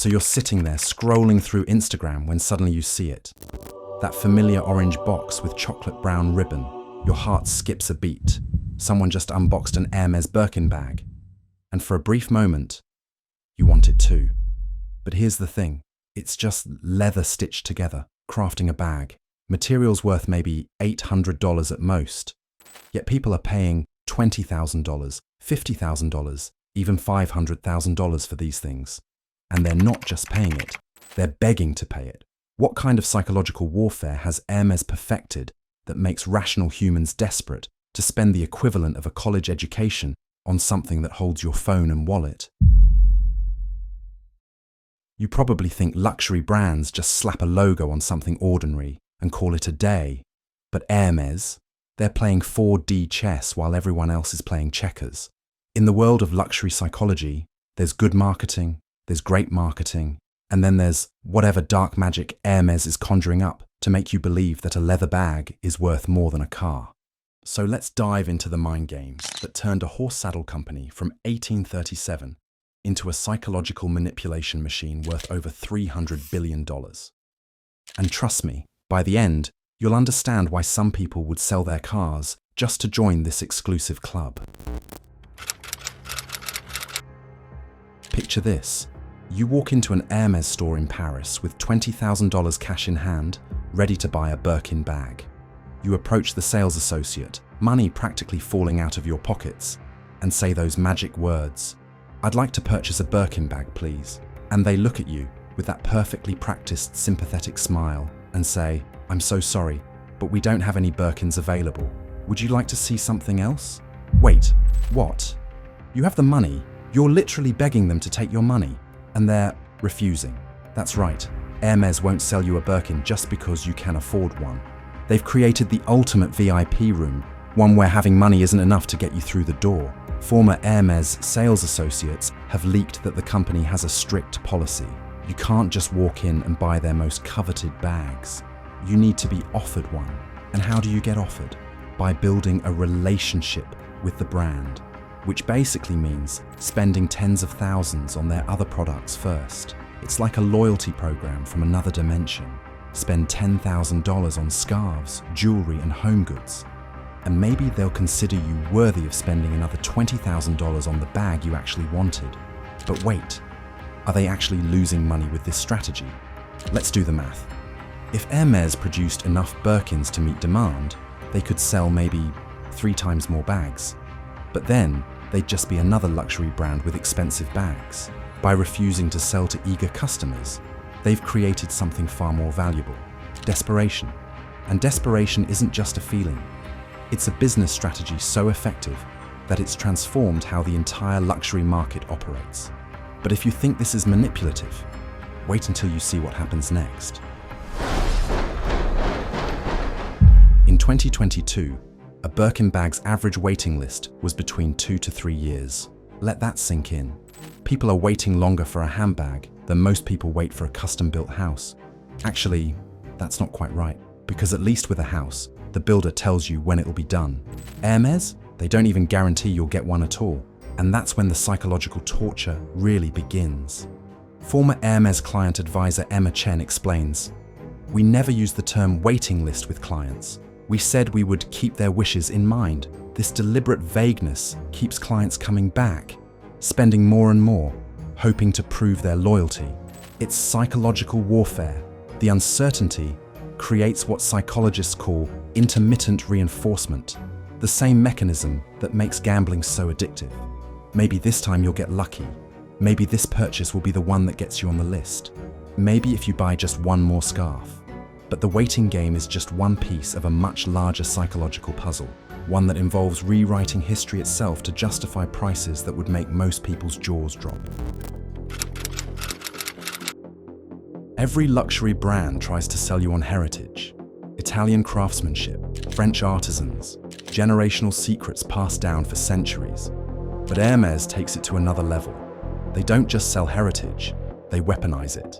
So you're sitting there scrolling through Instagram when suddenly you see it. That familiar orange box with chocolate brown ribbon. Your heart skips a beat. Someone just unboxed an Hermès Birkin bag. And for a brief moment, you want it too. But here's the thing. It's just leather stitched together, crafting a bag. Materials worth maybe $800 at most. Yet people are paying $20,000, $50,000, even $500,000 for these things. And they're not just paying it, they're begging to pay it. What kind of psychological warfare has Hermès perfected that makes rational humans desperate to spend the equivalent of a college education on something that holds your phone and wallet? You probably think luxury brands just slap a logo on something ordinary and call it a day. But Hermès, they're playing 4D chess while everyone else is playing checkers. In the world of luxury psychology, there's good marketing, there's great marketing, and then there's whatever dark magic Hermès is conjuring up to make you believe that a leather bag is worth more than a car. So let's dive into the mind games that turned a horse saddle company from 1837 into a psychological manipulation machine worth over $300 billion. And trust me, by the end, you'll understand why some people would sell their cars just to join this exclusive club. Picture this. You walk into an Hermès store in Paris with $20,000 cash in hand, ready to buy a Birkin bag. You approach the sales associate, money practically falling out of your pockets, and say those magic words, "I'd like to purchase a Birkin bag, please." And they look at you with that perfectly practiced sympathetic smile and say, "I'm so sorry, but we don't have any Birkins available. Would you like to see something else?" Wait, what? You have the money. You're literally begging them to take your money, and they're refusing. That's right, Hermès won't sell you a Birkin just because you can afford one. They've created the ultimate VIP room, one where having money isn't enough to get you through the door. Former Hermès sales associates have leaked that the company has a strict policy. You can't just walk in and buy their most coveted bags. You need to be offered one. And how do you get offered? By building a relationship with the brand, which basically means spending tens of thousands on their other products first. It's like a loyalty program from another dimension. Spend $10,000 on scarves, jewelry, and home goods. And maybe they'll consider you worthy of spending another $20,000 on the bag you actually wanted. But wait, are they actually losing money with this strategy? Let's do the math. If Hermès produced enough Birkins to meet demand, they could sell maybe 3 times more bags. But then, they'd just be another luxury brand with expensive bags. By refusing to sell to eager customers, they've created something far more valuable: desperation. And desperation isn't just a feeling. It's a business strategy so effective that it's transformed how the entire luxury market operates. But if you think this is manipulative, wait until you see what happens next. In 2022, a Birkin bag's average waiting list was between 2 to 3 years. Let that sink in. People are waiting longer for a handbag than most people wait for a custom-built house. Actually, that's not quite right, because at least with a house, the builder tells you when it'll be done. Hermès, they don't even guarantee you'll get one at all. And that's when the psychological torture really begins. Former Hermès client advisor Emma Chen explains, "We never use the term waiting list with clients. We said we would keep their wishes in mind. This deliberate vagueness keeps clients coming back, spending more and more, hoping to prove their loyalty. It's psychological warfare. The uncertainty creates what psychologists call intermittent reinforcement, the same mechanism that makes gambling so addictive. Maybe this time you'll get lucky. Maybe this purchase will be the one that gets you on the list. Maybe if you buy just one more scarf. But the waiting game is just one piece of a much larger psychological puzzle, one that involves rewriting history itself to justify prices that would make most people's jaws drop." Every luxury brand tries to sell you on heritage, Italian craftsmanship, French artisans, generational secrets passed down for centuries. But Hermès takes it to another level. They don't just sell heritage, they weaponize it.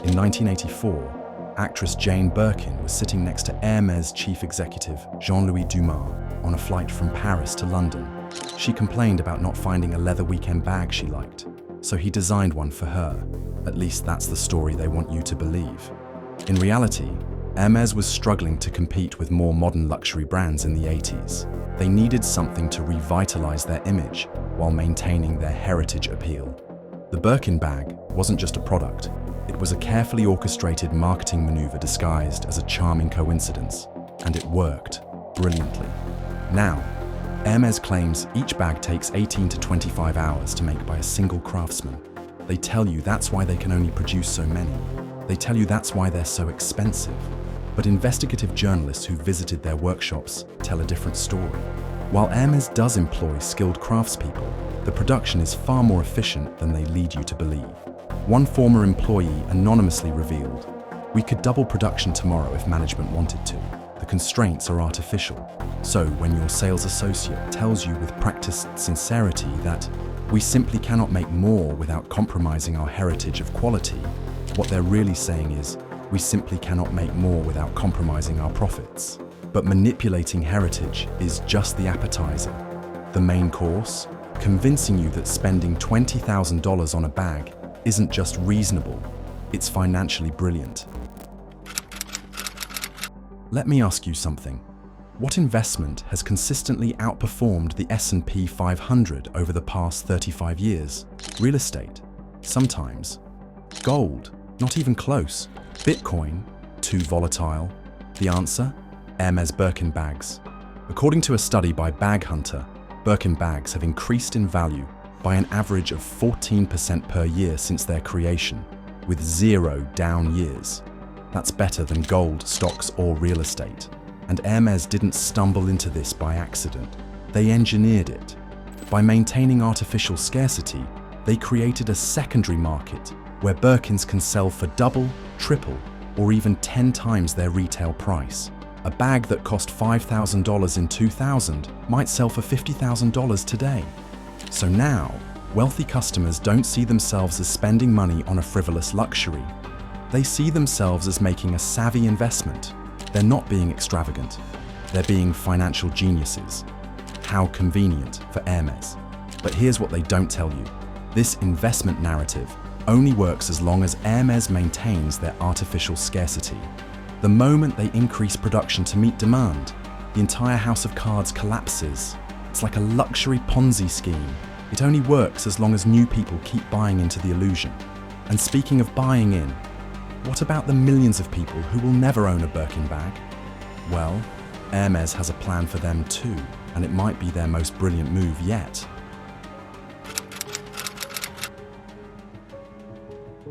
In 1984, actress Jane Birkin was sitting next to Hermès chief executive Jean-Louis Dumas on a flight from Paris to London. She complained about not finding a leather weekend bag she liked. so he designed one for her. At least that's the story they want you to believe. In reality, Hermès was struggling to compete with more modern luxury brands in the 80s. They needed something to revitalize their image while maintaining their heritage appeal. The Birkin bag wasn't just a product, it was a carefully orchestrated marketing maneuver disguised as a charming coincidence, and it worked brilliantly. Now, Hermès claims each bag takes 18 to 25 hours to make by a single craftsman. They tell you that's why they can only produce so many. They tell you that's why they're so expensive. But investigative journalists who visited their workshops tell a different story. While Hermès does employ skilled craftspeople, the production is far more efficient than they lead you to believe. One former employee anonymously revealed, "We could double production tomorrow if management wanted to. The constraints are artificial." So when your sales associate tells you with practiced sincerity that we simply cannot make more without compromising our heritage of quality, what they're really saying is, we simply cannot make more without compromising our profits. But manipulating heritage is just the appetizer. The main course, convincing you that spending $20,000 on a bag isn't just reasonable, it's financially brilliant. Let me ask you something. What investment has consistently outperformed the S&P 500 over the past 35 years? Real estate? Sometimes. Gold? Not even close. Bitcoin? Too volatile. The answer? Hermès Birkin bags. According to a study by Bag Hunter, Birkin bags have increased in value by an average of 14% per year since their creation, with 0 down years. That's better than gold, stocks, or real estate. And Hermès didn't stumble into this by accident. They engineered it. By maintaining artificial scarcity, they created a secondary market where Birkins can sell for double, triple, or even 10 times their retail price. A bag that cost $5,000 in 2000 might sell for $50,000 today. So now, wealthy customers don't see themselves as spending money on a frivolous luxury. They see themselves as making a savvy investment. They're not being extravagant. They're being financial geniuses. How convenient for Hermès. But here's what they don't tell you. This investment narrative only works as long as Hermès maintains their artificial scarcity. The moment they increase production to meet demand, the entire house of cards collapses. It's like a luxury Ponzi scheme. It only works as long as new people keep buying into the illusion. And speaking of buying in, what about the millions of people who will never own a Birkin bag? Well, Hermès has a plan for them too, and it might be their most brilliant move yet.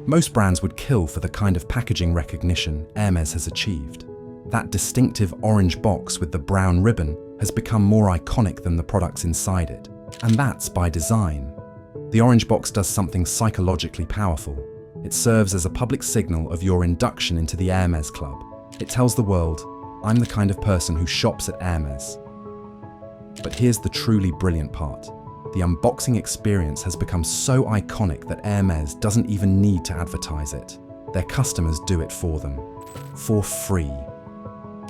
Most brands would kill for the kind of packaging recognition Hermès has achieved. That distinctive orange box with the brown ribbon has become more iconic than the products inside it, and that's by design. The orange box does something psychologically powerful. It serves as a public signal of your induction into the Hermès Club. It tells the world, I'm the kind of person who shops at Hermès. But here's the truly brilliant part. The unboxing experience has become so iconic that Hermès doesn't even need to advertise it. Their customers do it for them, for free.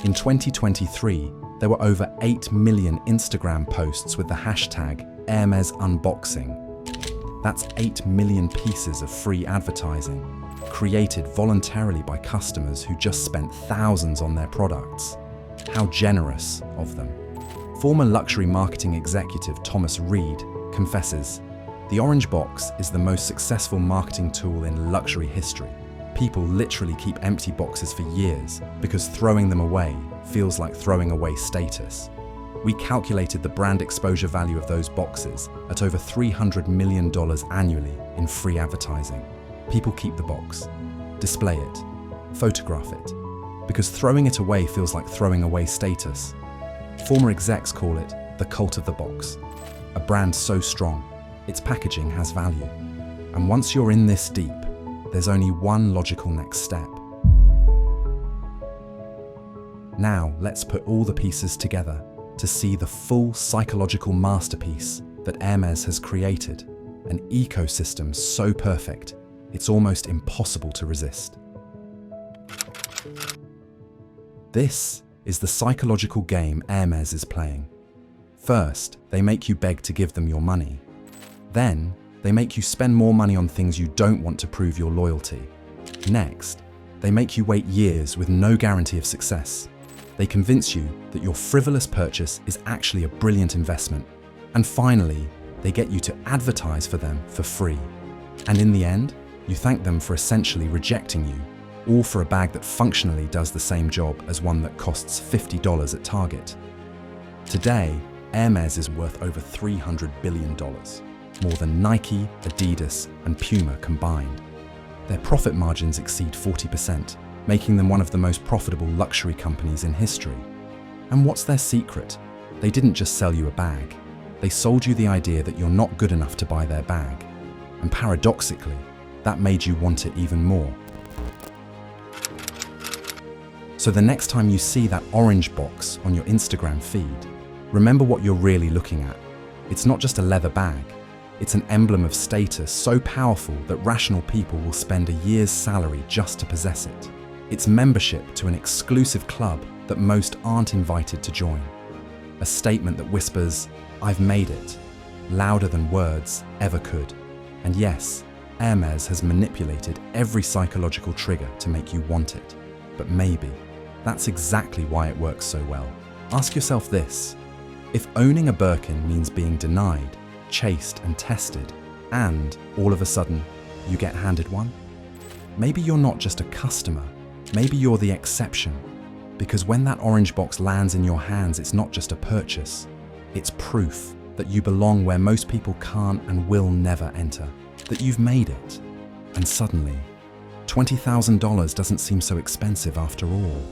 In 2023, there were over 8 million Instagram posts with the hashtag Hermès Unboxing. That's 8 million pieces of free advertising, created voluntarily by customers who just spent thousands on their products. How generous of them. Former luxury marketing executive Thomas Reed confesses, the orange box is the most successful marketing tool in luxury history. People literally keep empty boxes for years because throwing them away feels like throwing away status. We calculated the brand exposure value of those boxes at over $300 million annually in free advertising. People keep the box, display it, photograph it, because throwing it away feels like throwing away status. Former execs call it the cult of the box. A brand so strong, its packaging has value. And once you're in this deep, there's only one logical next step. Now let's put all the pieces together to see the full psychological masterpiece that Hermès has created, an ecosystem so perfect, it's almost impossible to resist. This is the psychological game Hermès is playing. First, they make you beg to give them your money. Then, They make you spend more money on things you don't want to prove your loyalty. Next, they make you wait years with no guarantee of success. They convince you that your frivolous purchase is actually a brilliant investment. And finally, they get you to advertise for them for free. And in the end, you thank them for essentially rejecting you, all for a bag that functionally does the same job as one that costs $50 at Target. Today, Hermès is worth over $300 billion, more than Nike, Adidas, and Puma combined. Their profit margins exceed 40%, making them one of the most profitable luxury companies in history. And what's their secret? They didn't just sell you a bag. They sold you the idea that you're not good enough to buy their bag. And paradoxically, that made you want it even more. So the next time you see that orange box on your Instagram feed, remember what you're really looking at. It's not just a leather bag. It's an emblem of status so powerful that rational people will spend a year's salary just to possess it. It's membership to an exclusive club that most aren't invited to join. A statement that whispers, "I've made it," louder than words ever could. And yes, Hermès has manipulated every psychological trigger to make you want it. But maybe that's exactly why it works so well. Ask yourself this: if owning a Birkin means being denied, chased and tested, and all of a sudden you get handed one, maybe you're not just a customer, maybe you're the exception. Because when that orange box lands in your hands, it's not just a purchase, it's proof that you belong where most people can't and will never enter, that you've made it. And suddenly, $20,000 doesn't seem so expensive after all.